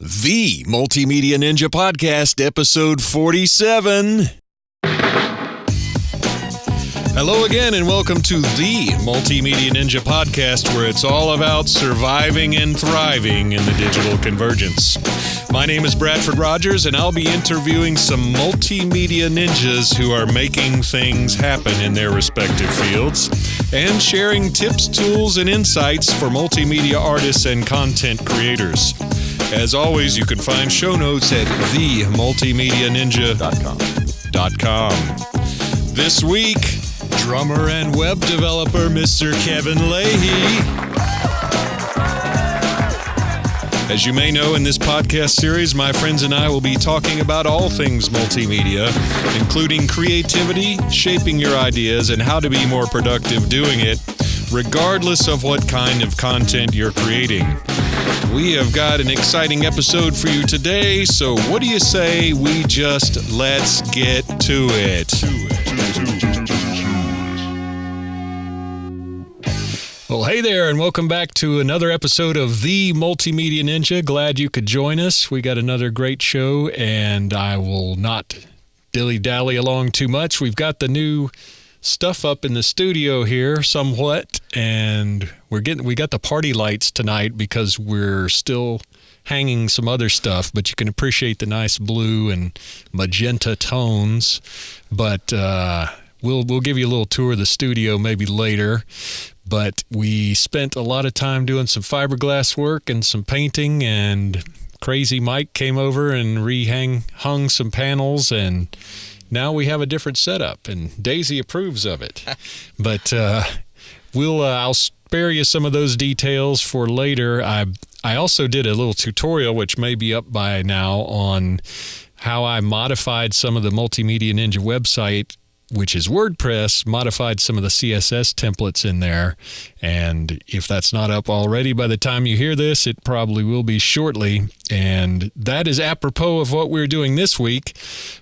The Multimedia Ninja Podcast, episode 47. Hello again, and welcome to the Multimedia Ninja Podcast, where it's all about surviving and thriving in the digital convergence. My name is Bradford Rogers, and I'll be interviewing some multimedia ninjas who are making things happen in their respective fields and sharing tips, tools, and insights for multimedia artists and content creators. As always, you can find show notes at themultimedianinja.com. This week, drummer and web developer Mr. Kevin Leahy. As you may know, in this podcast series, my friends and I will be talking about all things multimedia, including creativity, shaping your ideas, and how to be more productive doing it, regardless of what kind of content you're creating. We have got an exciting episode for you today, so what do you say we just let's get to it? Well, hey there, and welcome back to another episode of The Multimedia Ninja. Glad you could join us. We got another great show, and I will not dilly-dally along too much. We've got the new stuff up in the studio here somewhat, and we got the party lights tonight because we're still hanging some other stuff, but you can appreciate the nice blue and magenta tones. But we'll give you a little tour of the studio maybe later. But we spent a lot of time doing some fiberglass work and some painting, and Crazy Mike came over and hung some panels, and now we have a different setup, and Daisy approves of it. But I'll spare you some of those details for later. I also did a little tutorial, which may be up by now, on how I modified some of the Multimedia Ninja website, which is WordPress, modified some of the CSS templates in there. And if that's not up already by the time you hear this, it probably will be shortly. And that is apropos of what we're doing this week,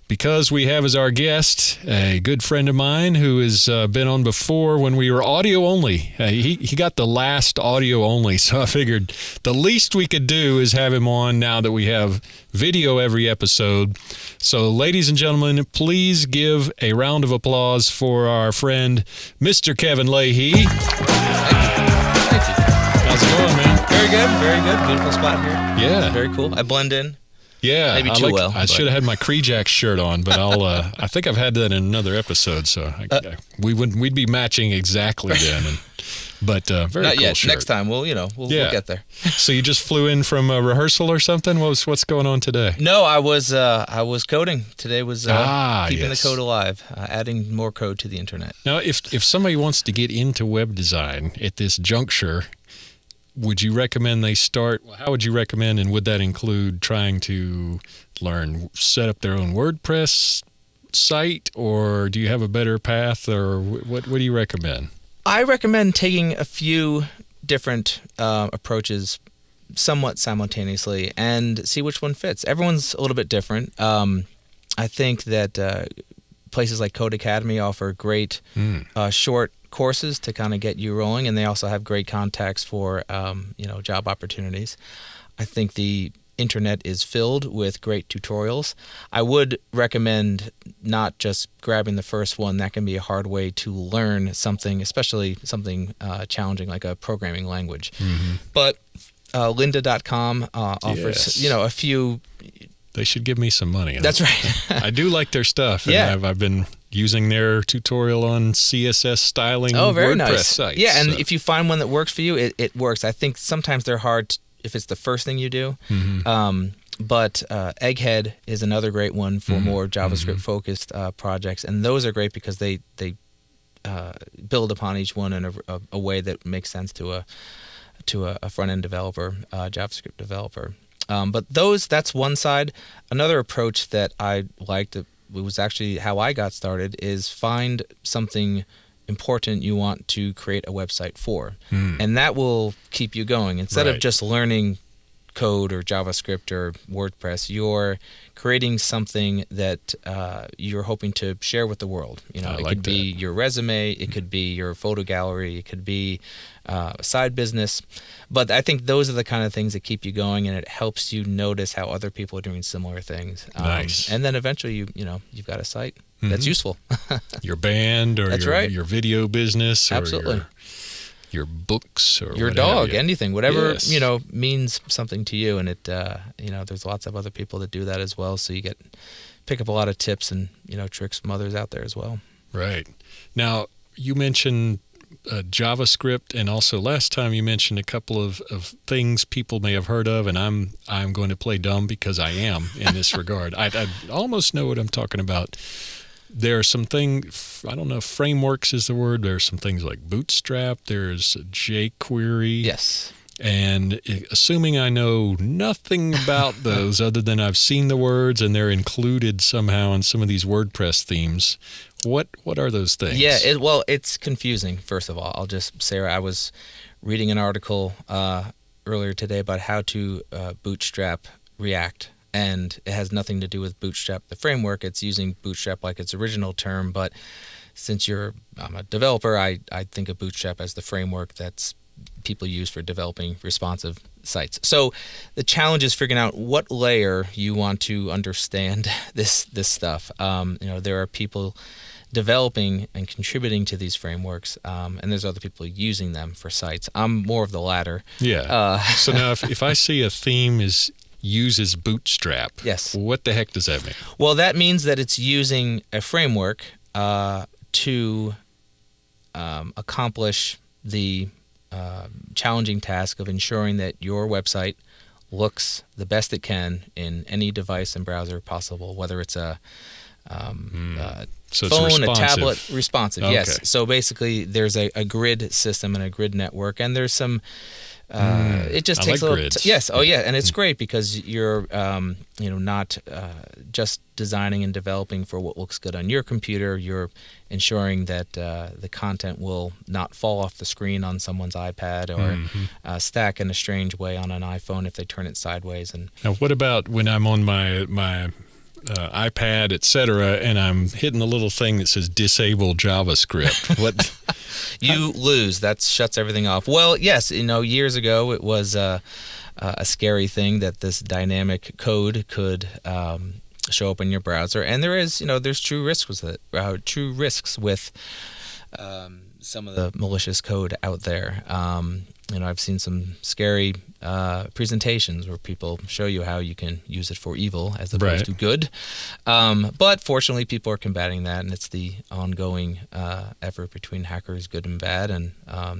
because we have as our guest a good friend of mine who has been on before when we were audio only. He got the last audio only, so I figured the least we could do is have him on now that we have video every episode. So, ladies and gentlemen, please give a round of applause for our friend, Mr. Kevin Leahy. Thank you. How's it going, man? Very good, very good. Beautiful spot here. Yeah. Very cool. I blend in. Yeah. Maybe too well. I should have had my Creejack shirt on, but I think I've had that in another episode, so we'd be matching exactly then. But very not cool yet. shirt. Next time we'll get there. So you just flew in from a rehearsal or something? What's going on today? No, I was coding. Today was keeping yes. the code alive, adding more code to the internet. Now, if somebody wants to get into web design at this juncture, would you recommend they start? How would you recommend, and would that include trying to set up their own WordPress site, or do you have a better path, or what do you recommend? I recommend taking a few different approaches somewhat simultaneously and see which one fits. Everyone's a little bit different. I think that places like Code Academy offer great short courses to kind of get you rolling, and they also have great contacts for job opportunities. I think the internet is filled with great tutorials. I would recommend not just grabbing the first one. That can be a hard way to learn something, especially something challenging like a programming language. Mm-hmm. But lynda.com offers a few. They should give me some money. That's right. I do like their stuff. And yeah. I've been using their tutorial on CSS styling very WordPress nice. sites. Yeah, and if you find one that works for you, it works. I think sometimes they're hard if it's the first thing you do. Mm-hmm. But Egghead is another great one for more JavaScript-focused projects, and those are great because they build upon each one in a way that makes sense to a front-end developer, JavaScript developer. But that's one side. Another approach that I liked, it was actually how I got started, is find something important you want to create a website for. And that will keep you going. Instead of just learning code or JavaScript or WordPress. You're creating something that you're hoping to share with the world. You know, it could be your resume, it could be your photo gallery, it could be a side business. But I think those are the kind of things that keep you going, and it helps you notice how other people are doing similar things. Nice. And then eventually you've got a site that's useful. Your band or your video business or Absolutely. Your books or your dog, anything, whatever, Yes. means something to you. And it, there's lots of other people that do that as well. So you pick up a lot of tips and, tricks from others out there as well. Right. Now, you mentioned JavaScript, and also last time you mentioned a couple of things people may have heard of, and I'm going to play dumb because I am in this regard. I almost know what I'm talking about. There are some things, I don't know if frameworks is the word. There are some things like Bootstrap. There's jQuery. Yes. And assuming I know nothing about those other than I've seen the words and they're included somehow in some of these WordPress themes, what are those things? Yeah, it's confusing, first of all. I'll just say I was reading an article earlier today about how to bootstrap React. And it has nothing to do with Bootstrap, the framework. It's using Bootstrap like its original term. But since I'm a developer, I think of Bootstrap as the framework that's people use for developing responsive sites. So the challenge is figuring out what layer you want to understand this stuff. There are people developing and contributing to these frameworks, and there's other people using them for sites. I'm more of the latter. Yeah. So now if I see a theme uses Bootstrap. Yes. What the heck does that mean? Well, that means that it's using a framework to accomplish the challenging task of ensuring that your website looks the best it can in any device and browser possible, whether it's a So it's phone, responsive. a tablet, responsive. Okay. Yes. So basically, there's a grid system and a grid network, and there's some. It just takes like a little. grids. Yes. Oh, yeah, and it's great because you're, not just designing and developing for what looks good on your computer. You're ensuring that the content will not fall off the screen on someone's iPad or stack in a strange way on an iPhone if they turn it sideways. And Now, what about when I'm on my iPad, etc., and I'm hitting the little thing that says disable JavaScript? What? You lose. That shuts everything off. Well, yes, years ago it was a scary thing that this dynamic code could show up in your browser, and there's true risks with it. True risks with some of the malicious code out there. I've seen some scary presentations where people show you how you can use it for evil as opposed to good. But fortunately, people are combating that, and it's the ongoing effort between hackers, good and bad, and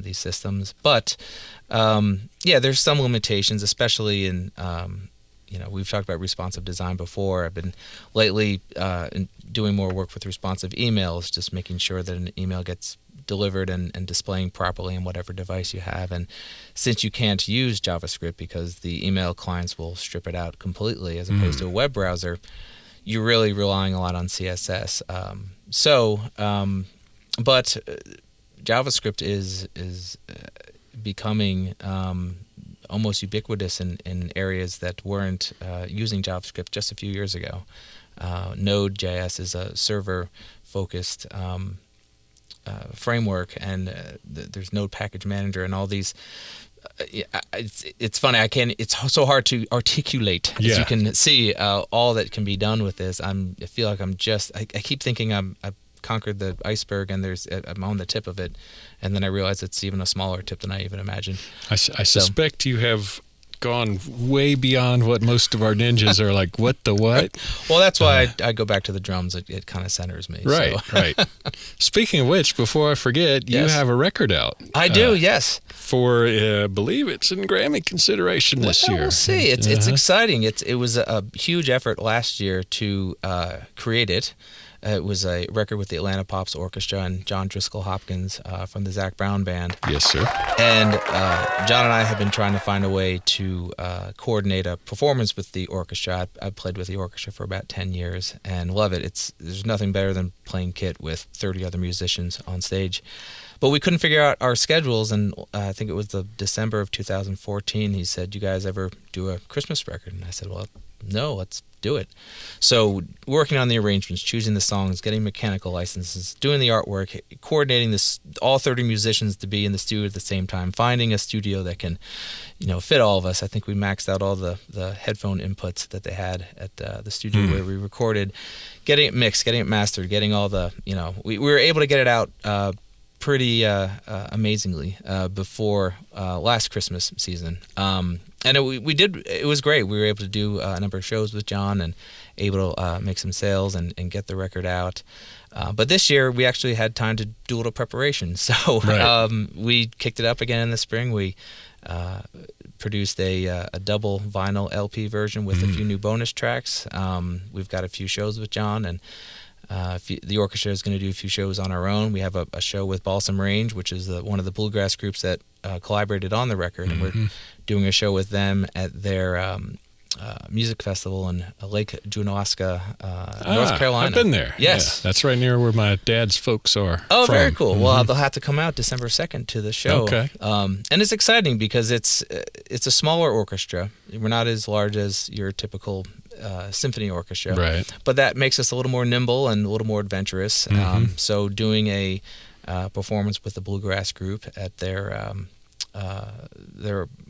these systems. But there's some limitations, especially in we've talked about responsive design before. I've been lately doing more work with responsive emails, just making sure that an email gets delivered and displaying properly on whatever device you have. And since you can't use JavaScript because the email clients will strip it out completely as opposed to a web browser, you're really relying a lot on CSS. But JavaScript is becoming almost ubiquitous in areas that weren't using JavaScript just a few years ago. Node.js is a server-focused framework, and there's Node Package Manager and all these. It's funny. It's so hard to articulate, as you can see, all that can be done with this. I feel like I keep thinking I've conquered the iceberg, and I'm on the tip of it, and then I realize it's even a smaller tip than I even imagined. I suspect you have gone way beyond what most of our ninjas are like. What the what? Well, that's why I go back to the drums. It kind of centers me. Right, so. Right. Speaking of which, before I forget, you have a record out. I do, yes. For I believe it's in Grammy consideration this year. We'll see. It's exciting. It was a huge effort last year to create it. It was a record with the Atlanta Pops Orchestra and John Driscoll Hopkins from the Zac Brown Band. Yes, sir. And John and I have been trying to find a way to coordinate a performance with the orchestra. I've played with the orchestra for about 10 years and love it. There's nothing better than playing kit with 30 other musicians on stage. But we couldn't figure out our schedules, and I think it was the December of 2014. He said, "You guys ever do a Christmas record?" And I said, "Well, no, let's do it." So working on the arrangements, choosing the songs, getting mechanical licenses, doing the artwork, coordinating all 30 musicians to be in the studio at the same time, finding a studio that can, fit all of us. I think we maxed out all the headphone inputs that they had at the studio where we recorded, getting it mixed, getting it mastered, getting all the, we were able to get it out pretty amazingly before last Christmas season. And it was great. We were able to do a number of shows with John and able to make some sales and get the record out. But this year we actually had time to do a little preparation. So we kicked it up again in the spring. We produced a double vinyl LP version with a few new bonus tracks. We've got a few shows with John, and the orchestra is going to do a few shows on our own. We have a show with Balsam Range, which is one of the bluegrass groups that collaborated on the record, and we're doing a show with them at their music festival in Lake Junaluska, North Carolina. I've been there. Yes. Yeah, that's right near where my dad's folks are. Oh, from. very cool. Well, they'll have to come out December 2nd to the show. Okay. And it's exciting because it's a smaller orchestra. We're not as large as your typical symphony orchestra. Right. But that makes us a little more nimble and a little more adventurous. So doing a performance with the bluegrass group at their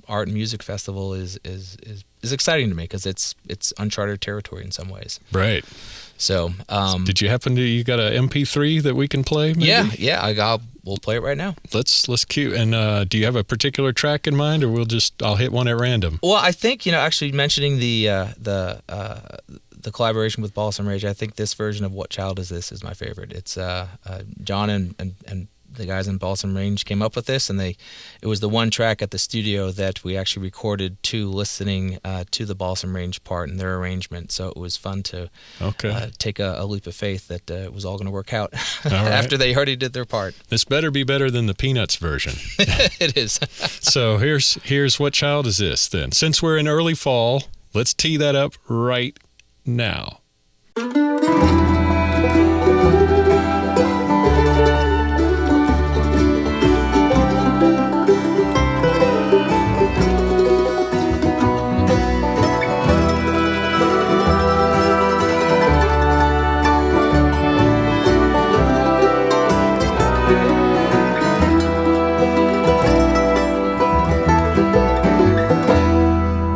art and music festival is exciting to me because it's uncharted territory in some ways. Right. So did you you got an MP3 that we can play? Maybe? Yeah. We'll play it right now. Let's cue. And do you have a particular track in mind, or I'll hit one at random? Well, I think actually mentioning the collaboration with Balsam Rage, I think this version of What Child Is This is my favorite. It's John and the guys in Balsam Range came up with this, and it was the one track at the studio that we actually recorded to listening to the Balsam Range part and their arrangement. So it was fun to take a leap of faith that it was all going to work out after they already did their part. This better be better than the Peanuts version. It is. So here's What Child Is This then. Since we're in early fall, let's tee that up right now.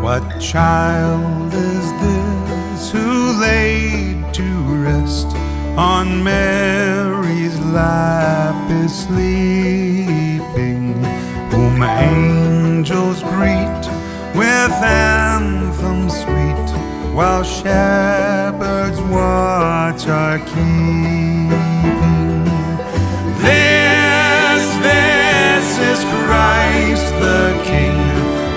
What child is this who laid to rest on Mary's lap is sleeping, whom angels greet with anthems sweet, while shepherds watch our keeping? This is Christ the King,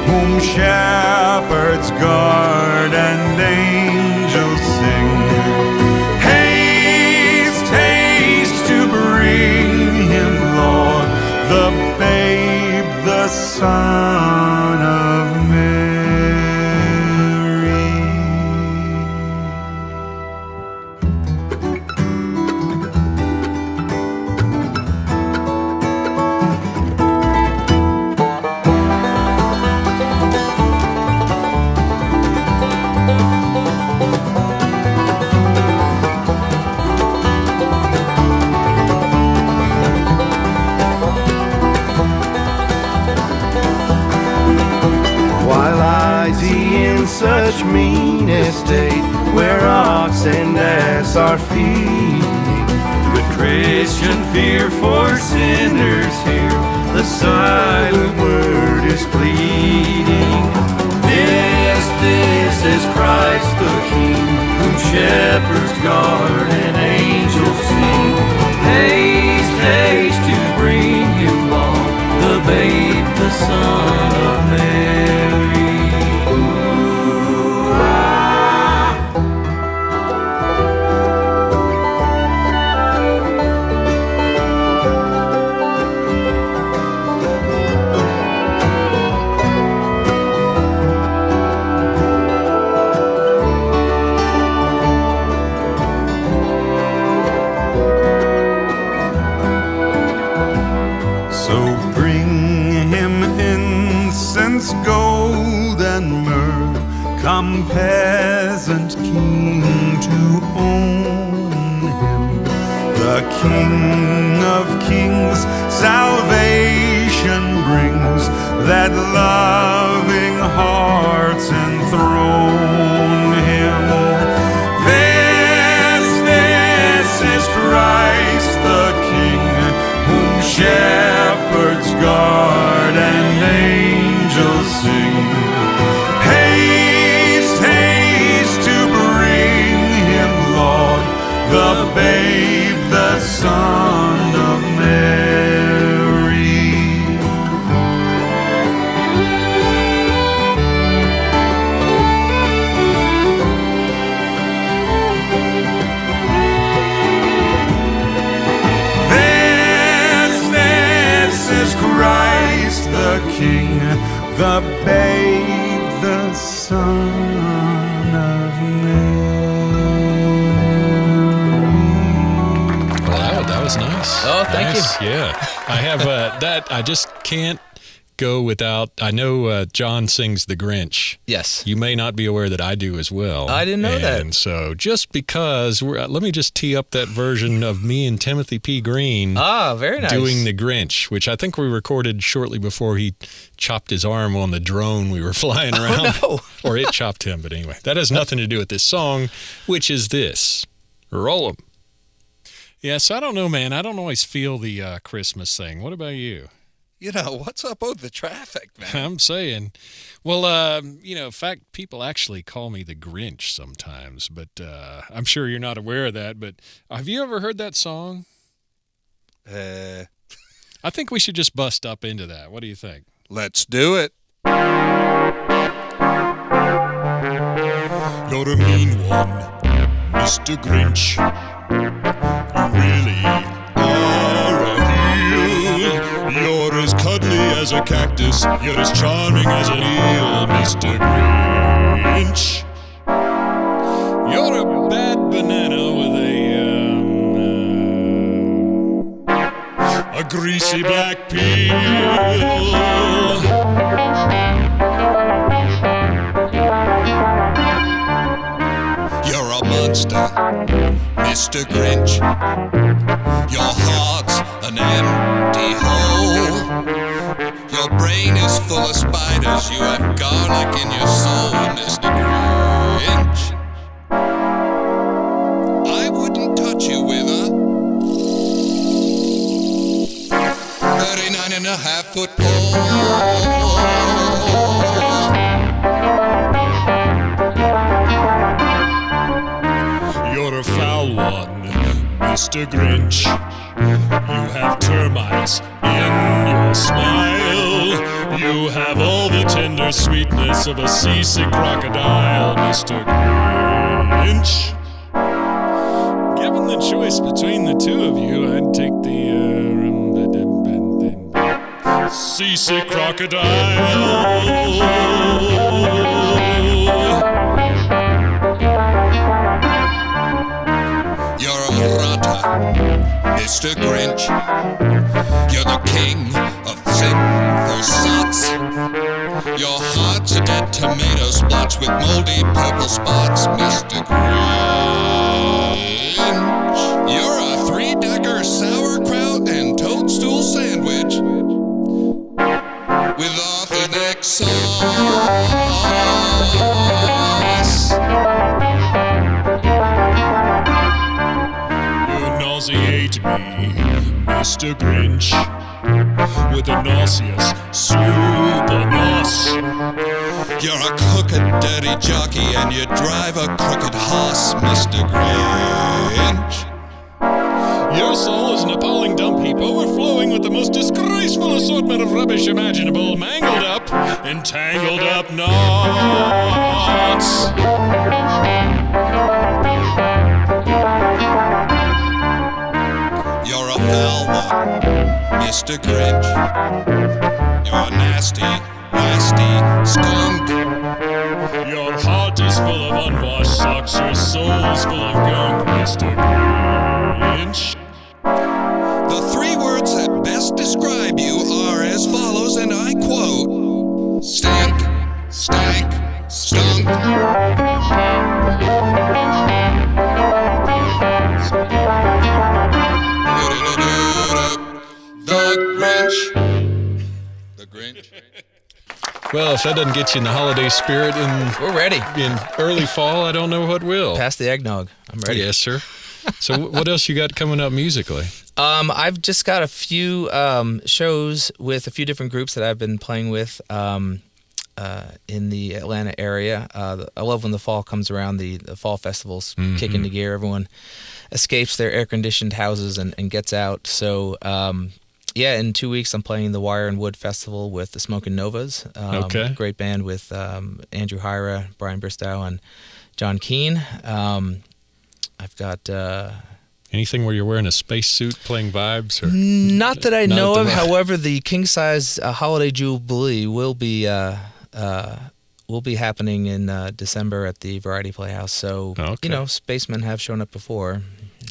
whom shepherds guard and angels sing. Haste, haste to bring him, Lord, the babe, the Son of Mary. Such mean estate, where ox and ass are feeding, good Christian fear for sinners here, the silent word is pleading. This is Christ the King, whom shepherds guard and angels sing. Haste, haste to bring him long, the babe, the Son of Mary. king to own him. The King of Kings salvation brings, that loving hearts enthrone him. This is Christ the King, whom shepherds guard and angels sing. Haste, haste to bring him, Lord, the babe, the Son of Mary. This is Christ the King, the babe, the Son of Mary. Wow, that was nice. Oh, thank you. Yeah, I have that. I just can't go without. I know John sings the Grinch. Yes. You may not be aware that I do as well. I didn't know that. And so just because let me just tee up that version of me and Timothy P. Green Very nice. doing the Grinch, which I think we recorded shortly before he chopped his arm on the drone we were flying around. Oh, no. Or it chopped him, but anyway, that has nothing to do with this song, which is this. Roll 'em. Yeah, so I don't know, man. I don't always feel the Christmas thing. What about you? You know, what's up with the traffic, man? I'm saying, well, in fact, people actually call me the Grinch sometimes, but I'm sure you're not aware of that. But have you ever heard that song? I think we should just bust up into that. What do you think? Let's do it. You're a mean one, Mr. Grinch. You really are a heel. You're as cuddly as a cactus. You're as charming as an eel, Mr. Grinch. You're a bad banana with A greasy black peel. You're a monster, Mr. Grinch. Your heart's an empty hole. Your brain is full of spiders. You have garlic in your soul, Mr. Grinch. I wouldn't touch you with a 39.5-foot pole. You're a foul one, Mr. Grinch. You have termites in your smile. You have all the tender sweetness of a seasick crocodile, Mr. Grinch. Given the choice between the two of you, I'd take the Seasick crocodile. You're a rata, Mr. Grinch. You're the king of sinful sots. Your heart's a dead tomato splotch with moldy purple spots, Mr. Grinch. You're a three-decker sauerkraut and toadstool sandwich with authentic sauce. You nauseate me, Mr. Grinch, with a nauseous super nos. You're a crooked, dirty jockey and you drive a crooked horse, Mr. Grinch. Your soul is an appalling dump heap, overflowing with the most disgraceful assortment of rubbish imaginable, mangled up and tangled up knots. You're a foul one, Mr. Grinch. You're a nasty, nasty skunk. Your heart is full of unwashed socks. Your soul's full of gunk, Mr. Grinch. The three words that best describe you are as follows, and I quote: stink, stank, stunk. Well, if that doesn't get you in the holiday spirit We're ready. in early fall, I don't know what will. Pass the eggnog. I'm ready. Yes, sir. So what else you got coming up musically? I've just got a few shows with a few different groups that I've been playing with in the Atlanta area. I love when the fall comes around. The fall festivals kick into gear. Everyone escapes their air-conditioned houses and gets out. So, in 2 weeks I'm playing the Wire and Wood Festival with the Smokin' Novas. Okay. Great band with Andrew Hyra, Brian Bristow, and John Keane. I've got... Anything where you're wearing a spacesuit playing vibes? Or Not that I Not know at of. the moment. However, the King Size Holiday Jubilee will be happening in December at the Variety Playhouse. So, Okay. spacemen have shown up before.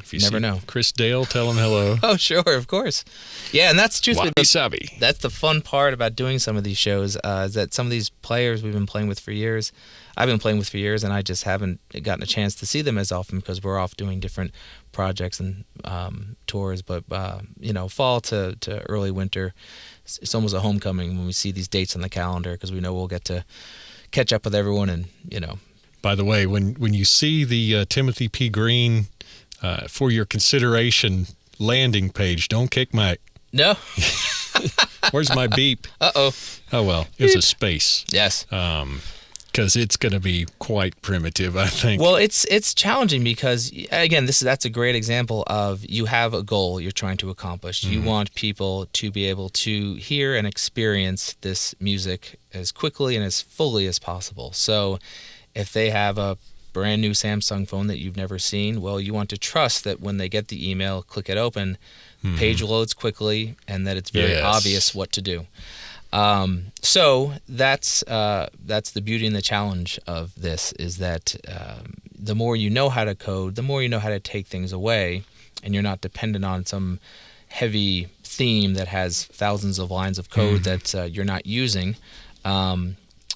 If you Never see know. Chris Dale, tell him hello. Oh, sure, of course. Yeah, and that's truthfully Wabi sabi. that's the fun part about doing some of these shows is that some of these players we've been playing with for years, I've been playing with for years, and I just haven't gotten a chance to see them as often because we're off doing different projects and tours. But fall to early winter, it's almost a homecoming when we see these dates on the calendar because we know we'll get to catch up with everyone and By the way, when you see the Timothy P. Green for your consideration landing page, don't kick my... No. Where's my beep? Uh-oh. Oh, well, it's a space. Yes. Because it's going to be quite primitive, I think. Well, it's challenging because, again, that's a great example of you have a goal you're trying to accomplish. You want people to be able to hear and experience this music as quickly and as fully as possible. So if they have a brand new Samsung phone that you've never seen, well, you want to trust that when they get the email, click it open, page loads quickly, and that it's very Yes. obvious what to do. So that's the beauty and the challenge of this is that the more you know how to code, the more you know how to take things away, and you're not dependent on some heavy theme that has thousands of lines of code that you're not using.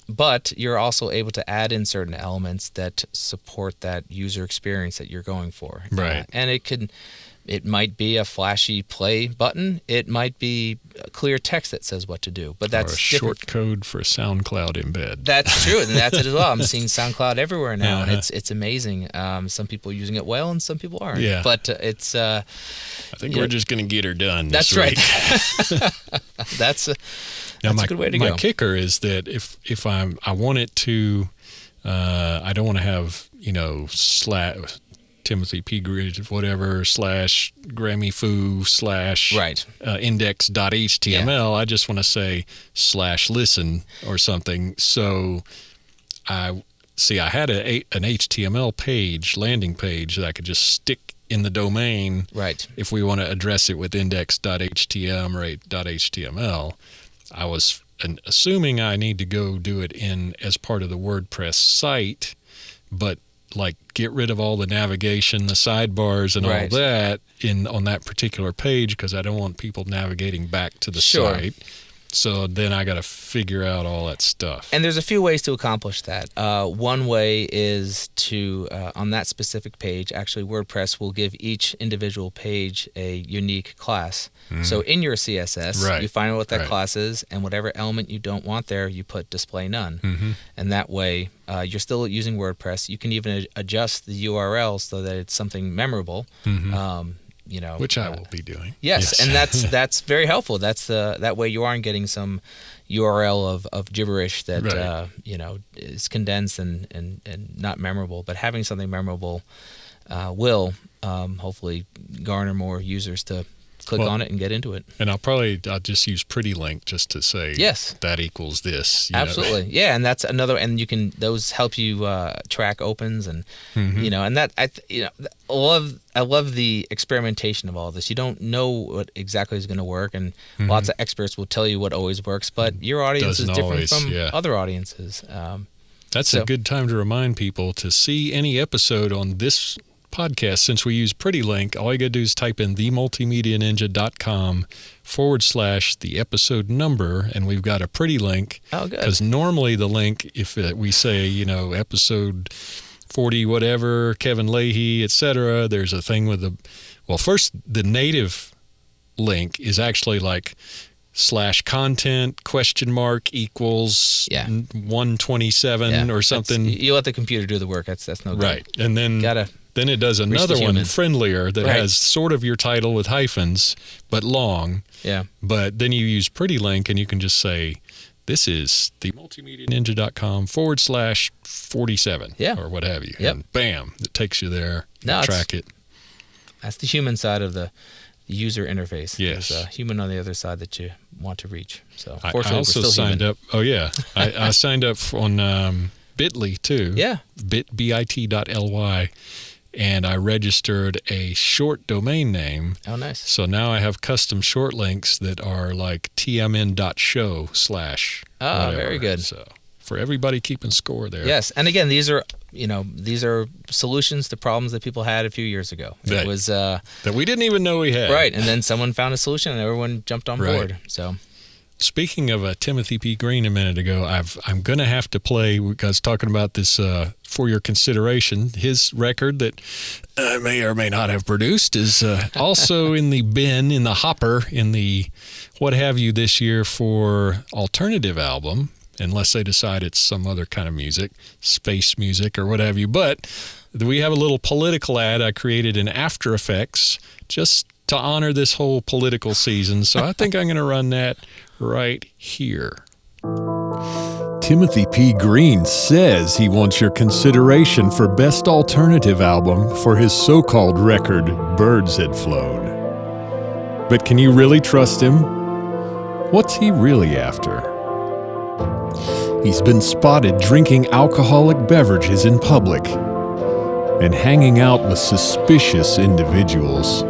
But you're also able to add in certain elements that support that user experience that you're going for. Right. And it might be a flashy play button. It might be clear text that says what to do. But that's or a different. short code for SoundCloud embed. That's true, and that's it as well. I'm seeing SoundCloud everywhere now, and Uh-huh. it's amazing. Some people are using it well, and some people aren't. Yeah. It's it's. I think we're just going to get her done this That's right. week. That's a good way to my go. kicker is that if I want it to, I don't want to have Timothy P. Grid whatever / Grammy Foo / Right. index.html. I just want to say /listen or something. So I had an HTML page, landing page that I could just stick in the domain. Right. If we want to address it with index.htm or .html, I was assuming I need to go do it as part of the WordPress site, but get rid of all the navigation, the sidebars, and Right. all that on that particular page because I don't want people navigating back to the Sure. site. So then I got to figure out all that stuff. And there's a few ways to accomplish that. One way is to, on that specific page, actually WordPress will give each individual page a unique class. So in your CSS, Right. you find out what that Right. class is, and whatever element you don't want there, you put display none. And that way, you're still using WordPress. You can even adjust the URL so that it's something memorable. Which I will be doing. Yes, and that's very helpful. That way you aren't getting some URL of gibberish that Right. is condensed and not memorable. But having something memorable will hopefully garner more users to click on it and get into it. And I'll just use Pretty Link just to say Yes. that equals this. you know. Absolutely, yeah, and that's another. And those help you track opens and and that I love the experimentation of all this. You don't know what exactly is going to work, and lots of experts will tell you what always works, but your audience Doesn't is different always, from yeah. other audiences. That's a good time to remind people to see any episode on this podcast. Since we use Pretty Link, all you got to do is type in themultimedianinja.com / the episode number, and we've got a Pretty Link. Oh, good. Because normally the link, if we say, episode 40 whatever, Kevin Leahy, etc., there's a thing with first the native link is actually /content equals Yeah. 127 or something. You let the computer do the work. That's no good. Right. And then it does another one human. friendlier that Right. has sort of your title with hyphens, but long. Yeah. But then you use Pretty Link and you can just say, this is the multimedianinja.com /47 or what have you. Yep. And bam, it takes you there. No, You track it. That's the human side of the user interface. Yes. There's a human on the other side that you want to reach. So I fortunately, also we're still signed human. up. Oh, yeah. I signed up on Bitly, too. Yeah. bit.ly. And I registered a short domain name. Oh, nice. So now I have custom short links that are like tmn.show/ Ah, whatever. very good. So for everybody keeping score there. Yes, and again, these are solutions to problems that people had a few years ago. That- It was That we didn't even know we had. right, and then someone found a solution, and everyone jumped on Right. board. So Speaking of Timothy P. Green a minute ago, I'm going to have to play, because talking about this for your consideration, his record that I may or may not have produced is also in the bin, in the hopper, in the what have you this year for alternative album, unless they decide it's some other kind of music, space music or what have you. But we have a little political ad I created in After Effects just to honor this whole political season. So I think I'm going to run that right here. Timothy P. Green says he wants your consideration for Best Alternative Album for his so-called record, Birds Had Flown. But can you really trust him? What's he really after? He's been spotted drinking alcoholic beverages in public and hanging out with suspicious individuals.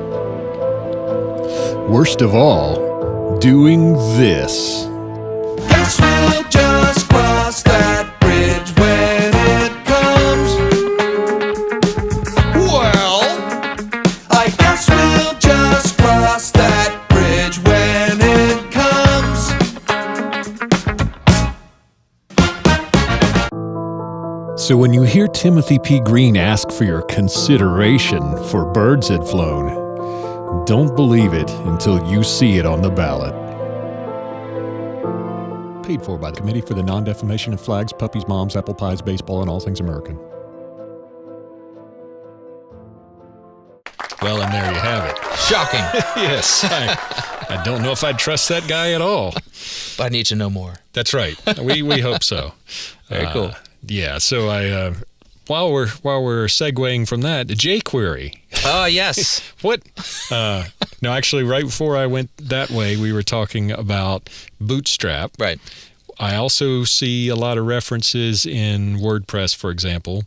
Worst of all, doing this. Guess we'll just cross that bridge when it comes. Well, I guess we'll just cross that bridge when it comes. So when you hear Timothy P. Green ask for your consideration for Birds Had Flown, don't believe it until you see it on the ballot. Paid for by the Committee for the Non-Defamation of Flags, Puppies, Moms, Apple Pies, Baseball, and All Things American. Well, and there you have it. shocking. Yes. I don't know if I'd trust that guy at all. But I need to know more. That's right. We hope so. Very cool. Yeah. So I while we're segueing from that, jQuery. Oh, yes. What? No, actually, right before I went that way, we were talking about Bootstrap. Right. I also see a lot of references in WordPress, for example,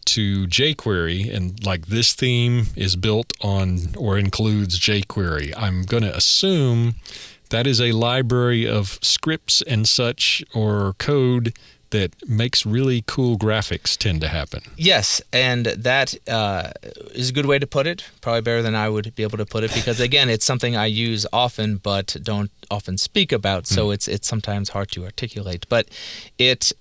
to jQuery, and like this theme is built on or includes jQuery. I'm going to assume that is a library of scripts and such or code that makes really cool graphics tend to happen. Yes, and that is a good way to put it. Probably better than I would be able to put it, because again, it's something I use often but don't often speak about, so it's sometimes hard to articulate. But it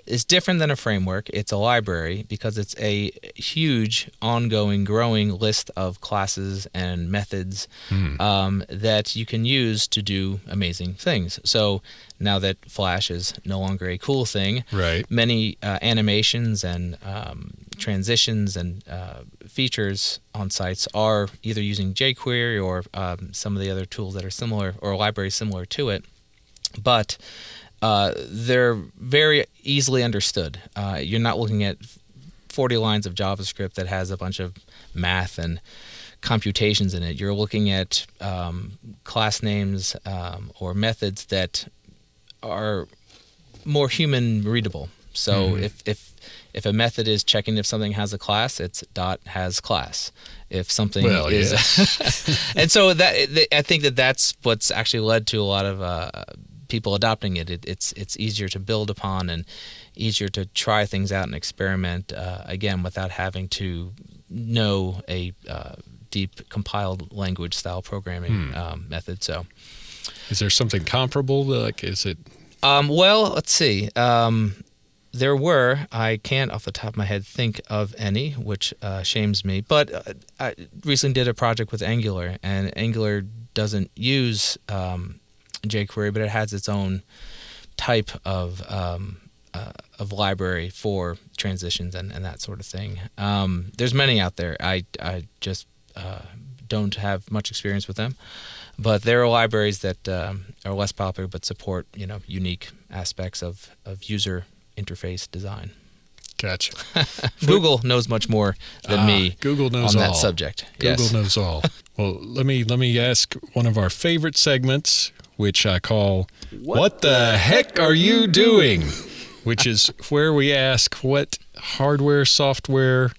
is different than a framework. It's a library because it's a huge, ongoing, growing list of classes and methods that you can use to do amazing things. So now that Flash is no longer a cool thing, Right. many animations and transitions and features on sites are either using jQuery or some of the other tools that are similar, or libraries similar to it. But they're very easily understood. You're not looking at 40 lines of JavaScript that has a bunch of math and computations in it. You're looking at class names or methods that are more human readable. So if a method is checking if something has a class, it's .has class. If something is, and so that I think that's what's actually led to a lot of people adopting it. It's easier to build upon and easier to try things out and experiment again without having to know a deep compiled language style programming method. So, is there something comparable? Like, is it? Well, let's see. There were, I can't off the top of my head think of any, which shames me, but I recently did a project with Angular, and Angular doesn't use jQuery, but it has its own type of library for transitions and that sort of thing. There's many out there. I just don't have much experience with them, but there are libraries that are less popular but support unique aspects of user interface design. Gotcha. Google knows much more than me. Google knows on all. that subject. Google Yes. knows all. Well, let me ask one of our favorite segments, which I call "What the heck are you doing?" which is where we ask what hardware, software,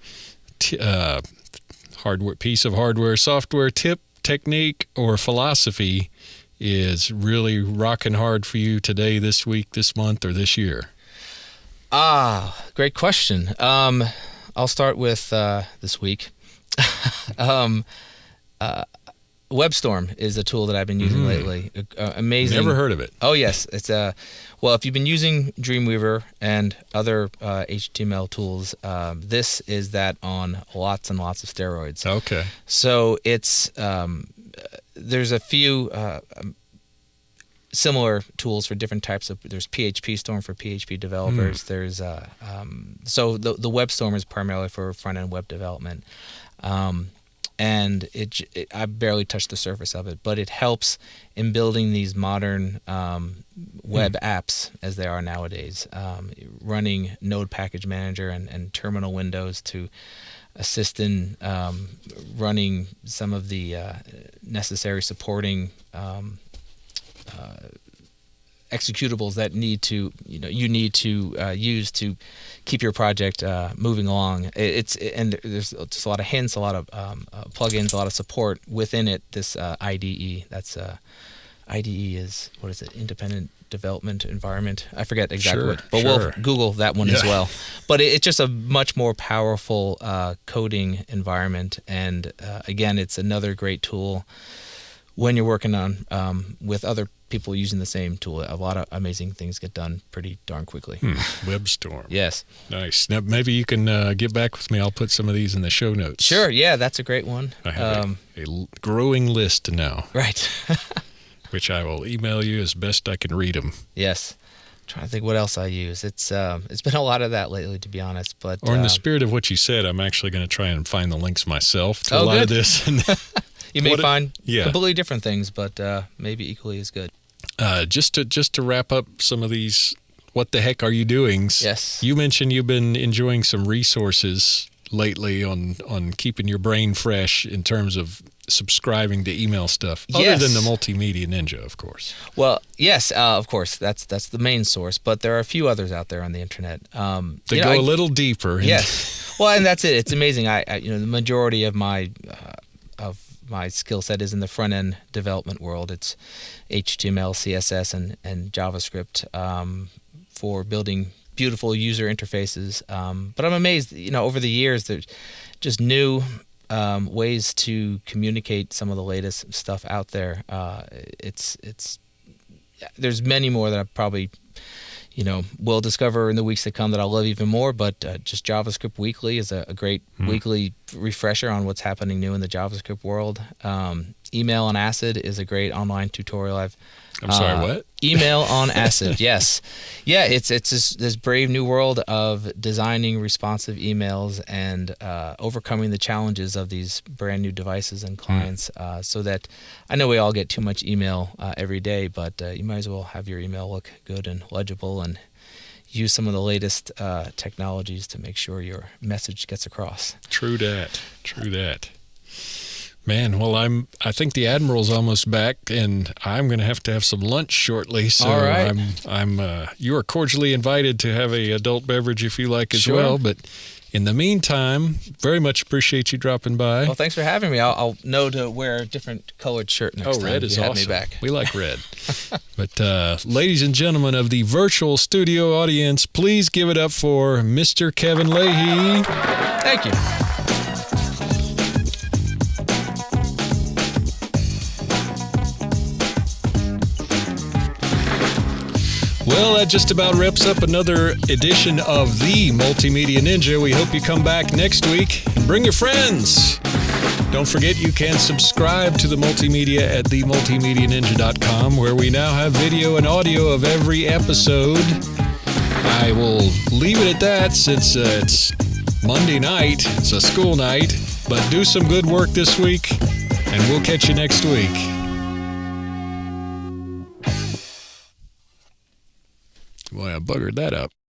piece of hardware, software tip, technique, or philosophy is really rocking hard for you today, this week, this month, or this year. Great question. I'll start with this week. WebStorm is a tool that I've been using lately. Amazing. Never heard of it. Oh yes, it's well, if you've been using Dreamweaver and other HTML tools, this is that on lots and lots of steroids. Okay. So it's there's a few similar tools for different types of. There's PHP Storm for PHP developers. There's so the WebStorm is primarily for front end web development. And I barely touched the surface of it, but it helps in building these modern web apps as they are nowadays, running Node Package Manager and terminal windows to assist in running some of the necessary supporting executables that you need to use to keep your project moving along. And there's just a lot of hints, a lot of plugins, a lot of support within it. This IDE, that's IDE is, what is it? Independent Development Environment. I forget exactly what, but we'll Google that one as well. But it's just a much more powerful coding environment, and again, it's another great tool when you're working on with other people using the same tool. A lot of amazing things get done pretty darn quickly. WebStorm. Yes. Nice. Now, maybe you can get back with me. I'll put some of these in the show notes. Sure. Yeah, that's a great one. I have a growing list now. Right. Which I will email you as best I can read them. Yes. I'm trying to think what else I use. It's been a lot of that lately, to be honest. But or in the spirit of what you said, I'm actually going to try and find the links myself to a lot of this. You may find completely different things, but maybe equally as good. Just to wrap up some of these, what the heck are you doing? Yes. You mentioned you've been enjoying some resources lately on keeping your brain fresh in terms of subscribing to email stuff, other than the Multimedia Ninja, of course. Well, yes, of course, that's the main source, but there are a few others out there on the internet. They go a little deeper. Yes. Well, and that's it. It's amazing. I the majority of my skill set is in the front end development world. It's HTML, CSS, and JavaScript for building beautiful user interfaces. But I'm amazed, over the years, there's just new ways to communicate some of the latest stuff out there. There's many more that I probably will discover in the weeks to come that I'll love even more, but just JavaScript Weekly is a great weekly refresher on what's happening new in the JavaScript world. Email on Acid is a great online tutorial. I'm sorry, what? Email on Acid, yes. Yeah, it's this brave new world of designing responsive emails and overcoming the challenges of these brand new devices and clients so that I know we all get too much email every day, but you might as well have your email look good and legible and use some of the latest technologies to make sure your message gets across. True that. Man, well, I think the Admiral's almost back, and I'm going to have some lunch shortly. So all right. you are cordially invited to have a adult beverage if you like as well. But in the meantime, very much appreciate you dropping by. Well, thanks for having me. I'll know to wear a different colored shirt next time. Red is you awesome. Have me back. We like red. But ladies and gentlemen of the virtual studio audience, please give it up for Mr. Kevin Leahy. Thank you. Well, that just about wraps up another edition of the Multimedia Ninja. We hope you come back next week and bring your friends. Don't forget you can subscribe to the Multimedia at themultimedianinja.com, where we now have video and audio of every episode. I will leave it at that since it's Monday night. It's a school night. But do some good work this week, and we'll catch you next week. Boy, I buggered that up.